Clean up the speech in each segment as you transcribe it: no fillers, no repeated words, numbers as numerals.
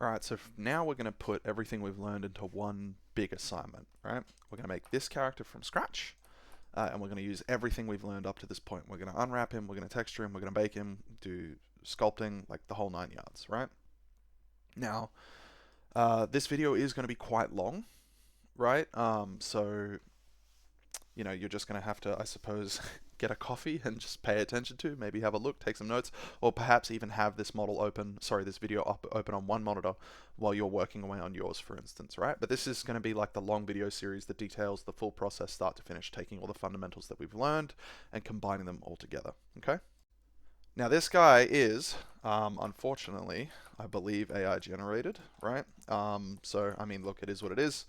All right, so now we're going to put everything we've learned into one big assignment, right? We're going to make this character from scratch, and we're going to use everything we've learned up to this point. We're going to unwrap him, we're going to texture him, we're going to bake him, do sculpting, like the whole 9 yards, right? Now, this video is going to be quite long, right? So you're just going to have to, I suppose, get a coffee and just pay attention to, maybe have a look, take some notes, or perhaps even have this model open, this video open on one monitor while you're working away on yours, for instance, right? But this is going to be like the long video series that details the full process start to finish, taking all the fundamentals that we've learned and combining them all together, okay? Now this guy is, unfortunately, I believe AI generated, right? So, I mean, look, it is what it is.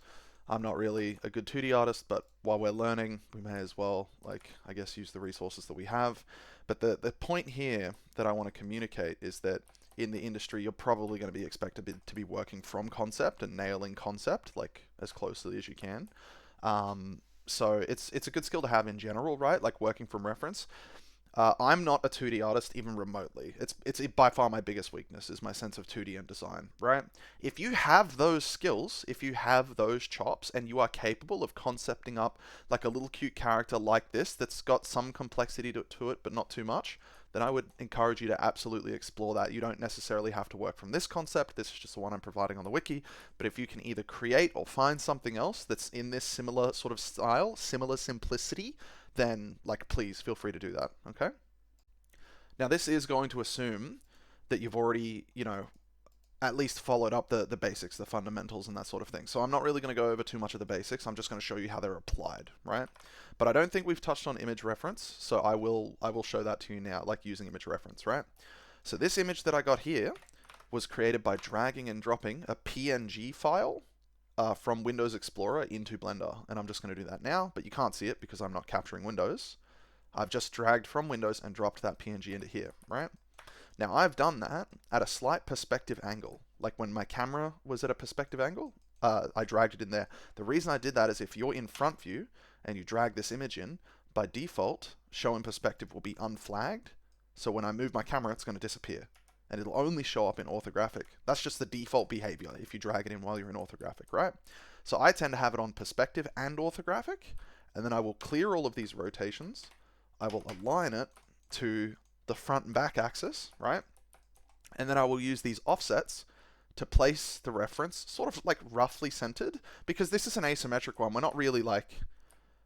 I'm not really a good 2D artist, but while we're learning, we may as well, like, I guess, use the resources that we have. But the point here that I want to communicate is that in the industry, you're probably going to be expected to be working from concept and nailing concept, like, as closely as you can. So it's a good skill to have in general, right? Like working from reference. I'm not a 2D artist even remotely. It's by far my biggest weakness is my sense of 2D and design, right? If you have those skills, if you have those chops, and you are capable of concepting up like a little cute character like this that's got some complexity to it, but not too much, then I would encourage you to absolutely explore that. You don't necessarily have to work from this concept. This is just the one I'm providing on the wiki. But if you can either create or find something else that's in this similar sort of style, similar simplicity, then like please feel free to do that. Okay. Now this is going to assume that you've already, at least followed up the basics, the fundamentals, and that sort of thing. So I'm not really going to go over too much of the basics. I'm just going to show you how they're applied, right? But I don't think we've touched on image reference, so I will show that to you now, like using image reference, right? So this image that I got here was created by dragging and dropping a PNG file from Windows Explorer into Blender. And I'm just going to do that now, but you can't see it because I'm not capturing Windows. I've just dragged from Windows and dropped that PNG into here, right? Now I've done that at a slight perspective angle. Like when my camera was at a perspective angle, I dragged it in there. The reason I did that is if you're in front view and you drag this image in, by default, show in perspective will be unflagged. So when I move my camera, it's going to disappear. And it'll only show up in orthographic. That's just the default behavior if you drag it in while you're in orthographic, right? So I tend to have it on perspective and orthographic, and then I will clear all of these rotations. I will align it to the front and back axis, right? And then I will use these offsets to place the reference sort of like roughly centered, because this is an asymmetric one. We're not really like,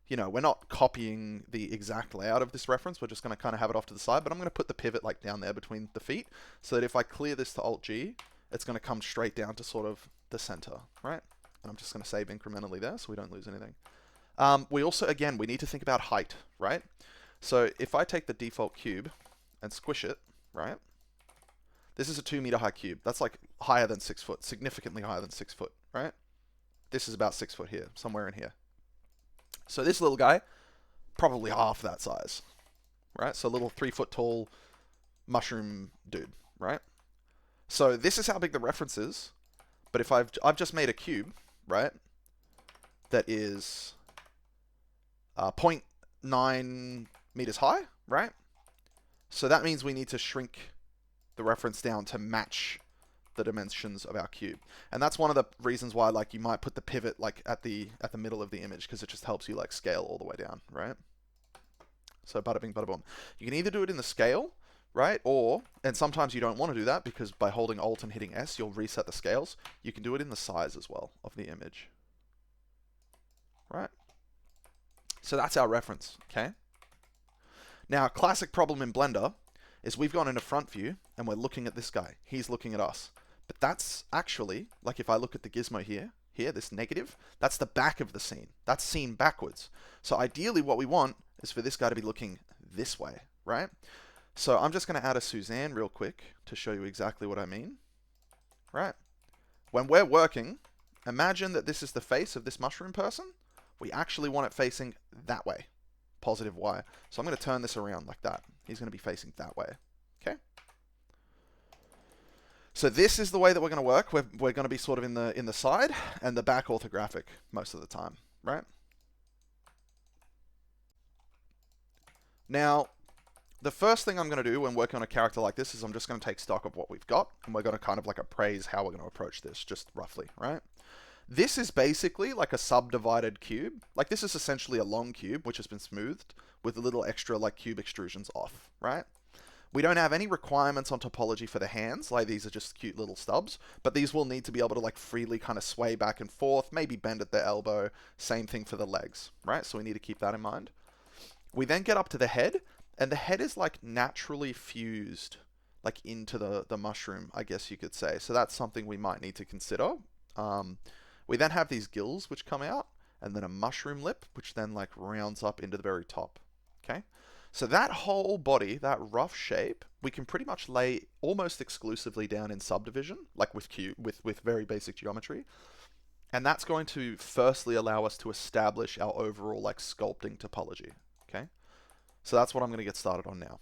we're not copying the exact layout of this reference. We're just going to kind of have it off to the side, but I'm going to put the pivot like down there between the feet so that if I clear this to Alt-G, it's going to come straight down to sort of the center, right? And I'm just going to save incrementally there so we don't lose anything. We also, again, we need to think about height, right? So if I take the default cube and squish it, right? This is a 2 meter high cube. That's like higher than 6 foot, significantly higher than 6 foot, right? This is about 6 foot here, somewhere in here. So this little guy, probably half that size, right? So a little 3 foot tall mushroom dude, right? So this is how big the reference is. But if I've just made a cube, right? That is 0.9 meters high, right? So that means we need to shrink the reference down to match the dimensions of our cube. And that's one of the reasons why like you might put the pivot like at the middle of the image, because it just helps you like scale all the way down, right? So bada bing bada boom. You can either do it in the scale, right? And sometimes you don't want to do that because by holding Alt and hitting S, you'll reset the scales. You can do it in the size as well of the image, right? So that's our reference, okay? Now, a classic problem in Blender is we've gone into front view and we're looking at this guy. He's looking at us. But that's actually, like if I look at the gizmo here, this negative, that's the back of the scene. That's seen backwards. So ideally what we want is for this guy to be looking this way, right? So I'm just going to add a Suzanne real quick to show you exactly what I mean, right? When we're working, imagine that this is the face of this mushroom person. We actually want it facing that way, positive Y. So I'm going to turn this around like that. He's going to be facing that way, okay? So this is the way that we're going to work. We're going to be sort of in the side and the back orthographic most of the time, right? Now, the first thing I'm going to do when working on a character like this is I'm just going to take stock of what we've got, and we're going to kind of like appraise how we're going to approach this, just roughly, right? This is basically like a subdivided cube. Like this is essentially a long cube, which has been smoothed with a little extra like cube extrusions off, right? We don't have any requirements on topology for the hands, like these are just cute little stubs, but these will need to be able to like freely kind of sway back and forth, maybe bend at the elbow, same thing for the legs, right? So we need to keep that in mind. We then get up to the head, and the head is like naturally fused like into the mushroom, I guess you could say. So that's something we might need to consider. We then have these gills which come out, and then a mushroom lip, which then like rounds up into the very top. Okay, so that whole body, that rough shape, we can pretty much lay almost exclusively down in subdivision, like with very basic geometry. And that's going to firstly allow us to establish our overall like sculpting topology. Okay, so that's what I'm going to get started on now.